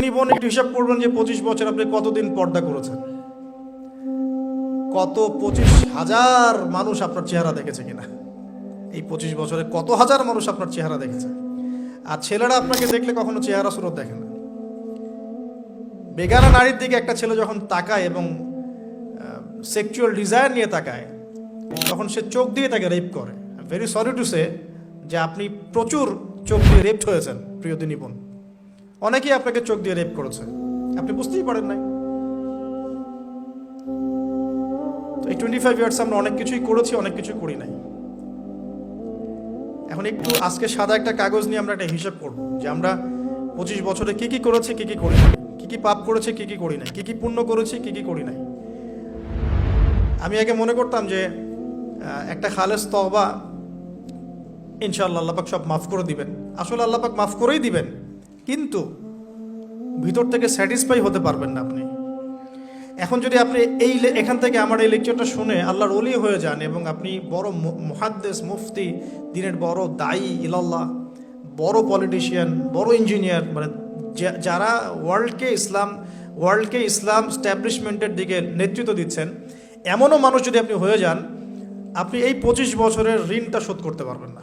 নিবন একটু হিসাব করবেন যে 25 বছর আপনি কতদিন পর্দা করেছেন, কত 25,000 মানুষ আপনার চেহারা দেখেছে কিনা, এই 25 বছরে কত হাজার মানুষ আপনার চেহারা দেখেছে। আর ছেলেরা আপনাকে দেখলে কখনো চেহারা সুরত দেখে না। বেগানা নারীর দিকে একটা ছেলে যখন তাকায় এবং সেক্সুয়াল ডিজায়ার নিয়ে তাকায়, তখন সে চোখ দিয়ে তাকে রেপ করে। ভেরি সরি টু সে যে আপনি প্রচুর চোখ দিয়ে রেপড হয়েছেন প্রিয় নিপুণ। অনেকেই আপনাকে চোখ দিয়ে রেপ করেছে, আপনি বুঝতেই পারেন নাই। তো এই 25 ইয়ার্স আমরা অনেক কিছুই করেছি, অনেক কিছু করি নাই। এখন একটু আজকে সাদা একটা কাগজ নিয়ে আমরা একটা হিসাব করব যে আমরা 25 বছরে কি কি করেছি, কি কি করি নাই, কি কি পাপ করেছি, কি কি করি নাই, কি কি পুণ্য করেছি, কি কি করি নাই। আমি আগে মনে করতাম যে একটা খালেস তওবা ইনশাআল্লাহ আল্লাহ পাক সব মাফ করে দিবেন। আসলে আল্লাহ পাক মাফ করেই দিবেন, কিন্তু ভিতর থেকে স্যাটিসফাই হতে পারবেন না আপনি। এখন যদি আপনি এখান থেকে আমার এই লেকচারটা শুনে আল্লাহর ওলি হয়ে যান এবং আপনি বড় মুহাদ্দিস, মুফতি, দিনের বড় দায়ী ইলাল্লাহ, বড় পলিটিশিয়ান, বড় ইঞ্জিনিয়ার, মানে যারা ওয়ার্ল্ডকে ইসলাম স্ট্যাবলিশমেন্টের দিকে নেতৃত্ব দিচ্ছেন, এমনও মানুষ যদি আপনি হয়ে যান, আপনি এই 25 বছরের ঋণটা শোধ করতে পারবেন না।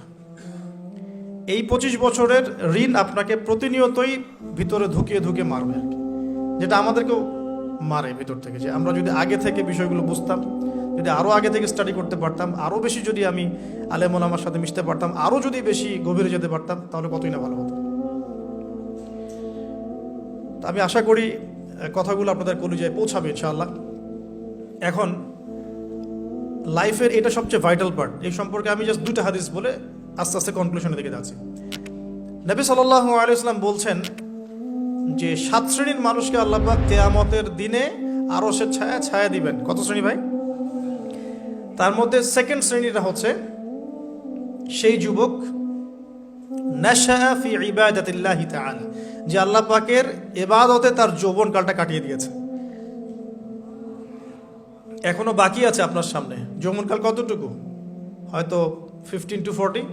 এই 25 বছরের ঋণ আপনাকে প্রতিনিয়তই ভিতরে ধুকিয়ে মারবে আর কি, যেটা আমাদেরকেও মারে ভিতর থেকে। যে আমরা যদি আগে থেকে বিষয়গুলো বুঝতাম, যদি আরও আগে থেকে স্টাডি করতে পারতাম, আরও বেশি যদি আমি আলেম ওলামার সাথে মিশতে পারতাম, আরও যদি বেশি গভীরে যেতে পারতাম, তাহলে কতই না ভালো হতো। আমি আশা করি কথাগুলো আপনাদের কলিজায় পৌঁছাবে ইনশাআল্লাহ। এখন লাইফের এটা সবচেয়ে ভাইটাল পার্ট, এই সম্পর্কে আমি জাস্ট 2টা হাদিস বলে আস্তে আস্তে কনক্লুশনের দিকে যাচ্ছি। নবী সাল্লাল্লাহু আলাইহি ওয়াসাল্লাম বলছেন যে 7 শ্রেণীর মানুষকে আল্লাহ পাক কিয়ামতের দিনে আরশের ছায়া দিবেন। কত শ্রেণী ভাই? তার মধ্যে সেকেন্ড শ্রেণীটা হচ্ছে সেই যুবক নাশাআ ফি ইবাদাতিল্লাহি তাআলা, যে আল্লাহ পাকের ইবাদতে তার যৌবনকালটা কাটিয়ে দিয়েছে। এখনো বাকি আছে আপনার সামনে। যৌবনকাল কতটুকু? হয়তো 15 to 40।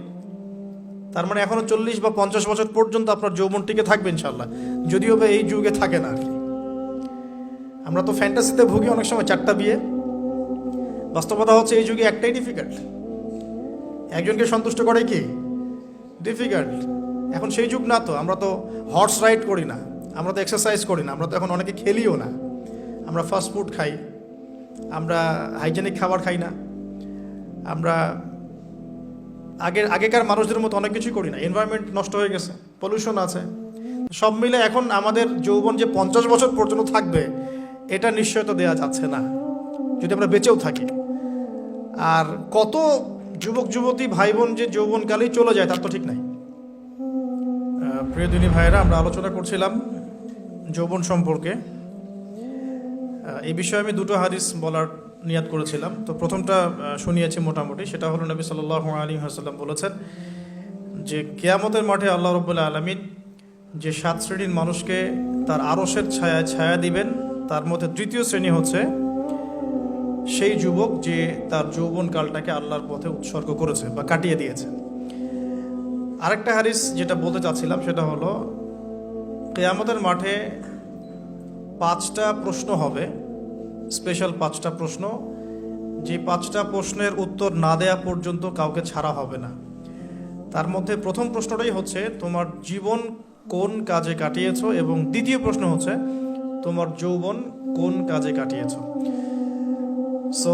তার মানে এখনো 40 বা 50 বছর পর্যন্ত আপনার যৌবন টিকে থাকবে ইনশাল্লাহ, যদিও বা এই যুগে থাকে না আর কি। আমরা তো ফ্যান্টাসিতে ভুগি অনেক সময় 4টা বিয়ে। বাস্তবতা হচ্ছে এই যুগে একটাই ডিফিকাল্ট। একজনকে সন্তুষ্ট করে কি ডিফিকাল্ট। এখন সেই যুগ না তো। আমরা তো হর্স রাইড করি না, আমরা তো এক্সারসাইজ করি না, আমরা তো এখন অনেকে খেলিও না। আমরা ফাস্ট ফুড খাই, আমরা হাইজেনিক খাবার খাই না, আমরা আগেকার মানুষদের মতো অনেক কিছুই করি না। এনভায়রনমেন্ট নষ্ট হয়ে গেছে, পলিউশন আছে, সব মিলে এখন আমাদের যৌবন যে 50 বছর পর্যন্ত থাকবে, এটা নিশ্চয়তা দেওয়া যাচ্ছে না যদি আমরা বেঁচেও থাকি। আর কত যুবক যুবতী ভাই বোন যে যৌবনকালেই চলে যায় তার তো ঠিক নাই। প্রিয় দিনী ভাইয়েরা, আমরা আলোচনা করছিলাম যৌবন সম্পর্কে। এই বিষয়ে আমি 2টো হাদিস বলার নিয়াত করেছিলাম। তো প্রথমটা শুনিয়েছি মোটামুটি, সেটা হলো নবী সাল্লাল্লাহু আলাইহি ওয়াসাল্লাম বলেছেন যে কিয়ামতের মাঠে আল্লাহ রাব্বুল আলামিন যে 7 শ্রেণীর মানুষকে তার আরশের ছায়া দিবেন, তার মধ্যে 3য় শ্রেণী হচ্ছে সেই যুবক যে তার যৌবনকালটাকে আল্লাহর পথে উৎসর্গ করেছে বা কাটিয়ে দিয়েছে। আরেকটা হাদিস যেটা বলতে চাচ্ছিলাম সেটা হলো কিয়ামতের মাঠে 5টা প্রশ্ন হবে, স্পেশাল 5টা প্রশ্ন, যে 5টা প্রশ্নের উত্তর না দেয়া পর্যন্ত কাউকে ছাড়া হবে না। তার মধ্যে প্রথম প্রশ্নটাই হচ্ছে তোমার জীবন কোন কাজে কাটিয়েছো, এবং দ্বিতীয় প্রশ্ন হচ্ছে তোমার যৌবন কোন কাজে কাটিয়েছো। সো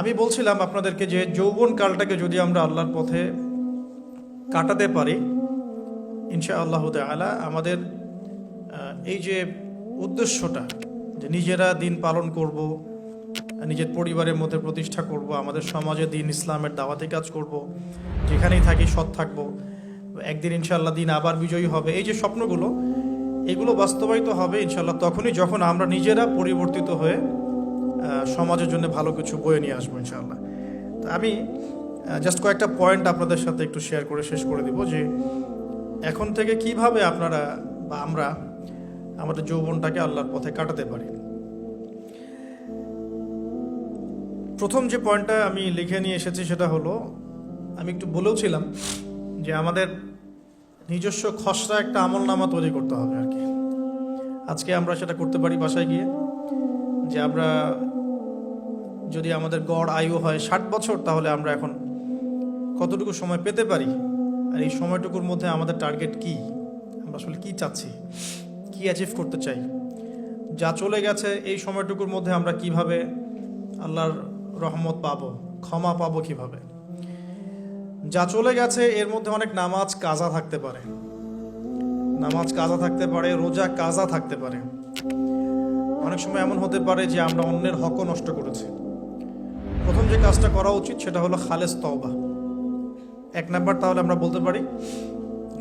আমি বলছিলাম আপনাদেরকে যে যৌবন কালটাকে যদি আমরা আল্লাহর পথে কাটাতে পারি, ইনশাআল্লাহু তাআলা আমাদের এই যে উদ্দেশ্যটা, যে নিজেরা দিন পালন করব, নিজের পরিবারের মধ্যে প্রতিষ্ঠা করব, আমাদের সমাজে দিন ইসলামের দাওয়াতি কাজ করব, যেখানেই থাকি সৎ থাকব, একদিন ইনশাআল্লাহ দিন আবার বিজয়ী হবে, এই যে স্বপ্নগুলো, এগুলো বাস্তবায়িত হবে ইনশাআল্লাহ তখনই যখন আমরা নিজেরা পরিবর্তিত হয়ে সমাজের জন্য ভালো কিছু বয়ে নিয়ে আসবো ইনশাআল্লাহ। তো আমি জাস্ট কয়েকটা পয়েন্ট আপনাদের সাথে একটু শেয়ার করে শেষ করে দিব যে এখন থেকে কিভাবে আপনারা বা আমরা আমাদের যৌবনটাকে আল্লাহর পথে কাটাতে পারি। প্রথম যে পয়েন্টটা আমি লিখে নিয়ে এসেছি সেটা হলো, আমি একটু বলেওছিলাম যে আমাদের নিজস্ব খসড়া একটা আমলনামা তৈরি করতে হবে আর কি। আজকে আমরা সেটা করতে পারি বাসায় গিয়ে, যে আমরা যদি আমাদের গড় আয়ু হয় 60 বছর, তাহলে আমরা এখন কতটুকু সময় পেতে পারি, আর এই সময়টুকুর মধ্যে আমাদের টার্গেট কি, আমরা আসলে কি চাচ্ছি, কি অ্যাচিভ করতে চাই। যা চলে গেছে এই সময়টুকুর মধ্যে আমরা কিভাবে আল্লাহর রহমত পাবো, ক্ষমা পাবো কিভাবে। যা চলে গেছে এর মধ্যে অনেক নামাজ কাজা থাকতে পারে, নামাজ কাজা থাকতে পারে, রোজা কাজা থাকতে পারে। অনেক সময় এমন হতে পারে যে আমরা অন্যের হকও নষ্ট করেছি। প্রথম যে কাজটা করা উচিত সেটা হলো খালেস তওবা। 1 নাম্বার তাহলে আমরা বলতে পারি,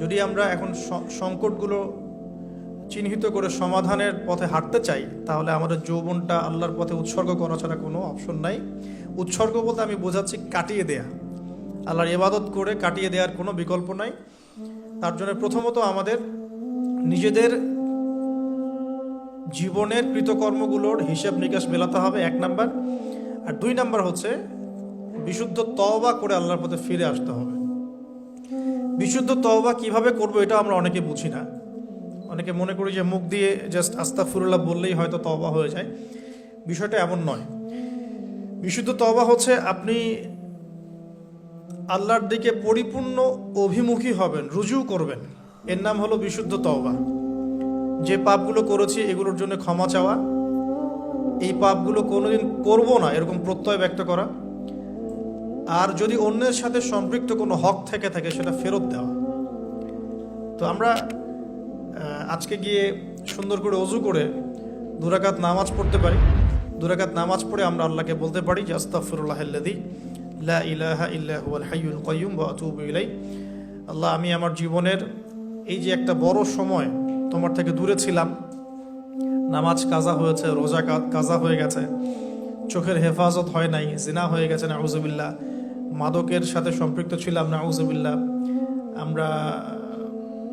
যদি আমরা এখন সংকটগুলো চিহ্নিত করে সমাধানের পথে হাঁটতে চাই, তাহলে আমাদের যৌবনটা আল্লাহর পথে উৎসর্গ করা ছাড়া কোনো অপশন নাই। উৎসর্গ বলতে আমি বোঝাচ্ছি কাটিয়ে দেয়া, আল্লাহর ইবাদত করে কাটিয়ে দেওয়ার কোনো বিকল্প নাই। তার জন্য প্রথমত আমাদের নিজেদের জীবনের কৃতকর্মগুলোর হিসাব নিকাশ মেলাতে হবে, 1 নাম্বার। আর 2 নাম্বার হচ্ছে বিশুদ্ধ তওবা করে আল্লাহর পথে ফিরে আসতে হবে। বিশুদ্ধ তওবা কিভাবে করব এটা আমরা অনেকে বুঝি না। অনেকে মনে করি যে মুখ দিয়ে জাস্ট আস্তাগফিরুল্লাহ বললেই হয়তো তওবা হয়ে যায়। বিষয়টা এমন নয়। বিশুদ্ধ তওবা হচ্ছে আপনি আল্লাহর দিকে পরিপূর্ণ অভিমুখী হবেন, রুজু করবেন, এর নাম হলো বিশুদ্ধ তওবা। যে পাপগুলো করেছি এগুলোর জন্য ক্ষমা চাওয়া, এই পাপগুলো কোনোদিন করব না এরকম প্রত্যয় ব্যক্ত করা, আর যদি অন্যের সাথে সম্পৃক্ত কোনো হক থেকে থাকে সেটা ফেরত দেওয়া। তো আমরা আজকে গিয়ে সুন্দর করে ওযু করে 2 রাকাত নামাজ পড়তে পারি। 2 রাকাত নামাজ পড়ে আমরা আল্লাহকে বলতে পারি যে আস্তাগফিরুল্লাহাল্লাযী লা ইলাহা ইল্লা হুয়াল হাইয়ুল কাইয়্যুম ওয়া আতুবু ইলাইহি। আল্লাহ, আমি আমার জীবনের এই যে একটা বড় সময় তোমার থেকে দূরে ছিলাম, নামাজ কাজা হয়েছে, রোজা কাজা হয়ে গেছে, চোখের হেফাজত হয় নাই, জিনা হয়ে গেছে নাউযুবিল্লাহ, মাদকের সাথে সম্পৃক্ত ছিলাম নাউযুবিল্লাহ, আমরা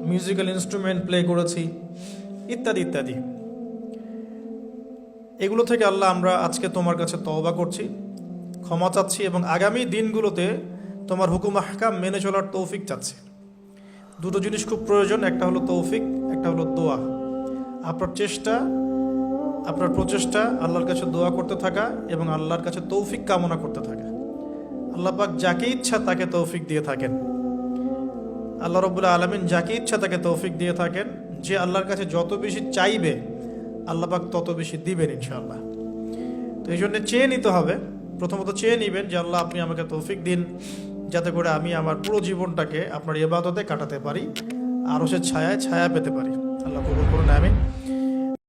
মিউজিক্যাল ইনস্ট্রুমেন্ট প্লে করেছি, ইত্যাদি ইত্যাদি। এগুলো থেকে আল্লাহ আমরা আজকে তোমার কাছে তওবা করছি, ক্ষমা চাচ্ছি, এবং আগামী দিনগুলোতে তোমার হুকুম আহকাম মেনে চলার তৌফিক চাচ্ছি। 2টো জিনিস খুব প্রয়োজন, একটা হলো তৌফিক, একটা হলো দোয়া। আপনার প্রচেষ্টা আল্লাহর কাছে দোয়া করতে থাকা এবং আল্লাহর কাছে তৌফিক কামনা করতে থাকা। আল্লাহ পাক যাকে ইচ্ছা তাকে তৌফিক দিয়ে থাকেন। আল্লাহ রাব্বুল আলামিন যাকে ইচ্ছা তাকে তৌফিক দিয়ে থাকেন। যে আল্লাহর কাছে যত বেশি চাইবে আল্লাহ পাক তত বেশি দিবেন ইনশাআল্লাহ। তো এই জন্য চেয়ে নিতে হবে, প্রথমত চেয়ে নেবেন যে আল্লাহ আপনি আমাকে তৌফিক দিন, যাতে করে আমি আমার পুরো জীবনটাকে আপনার ইবাদতে কাটাতে পারি, আরশের ছায়া পেতে পারি। আল্লাহ কবুল করুন, আমিন।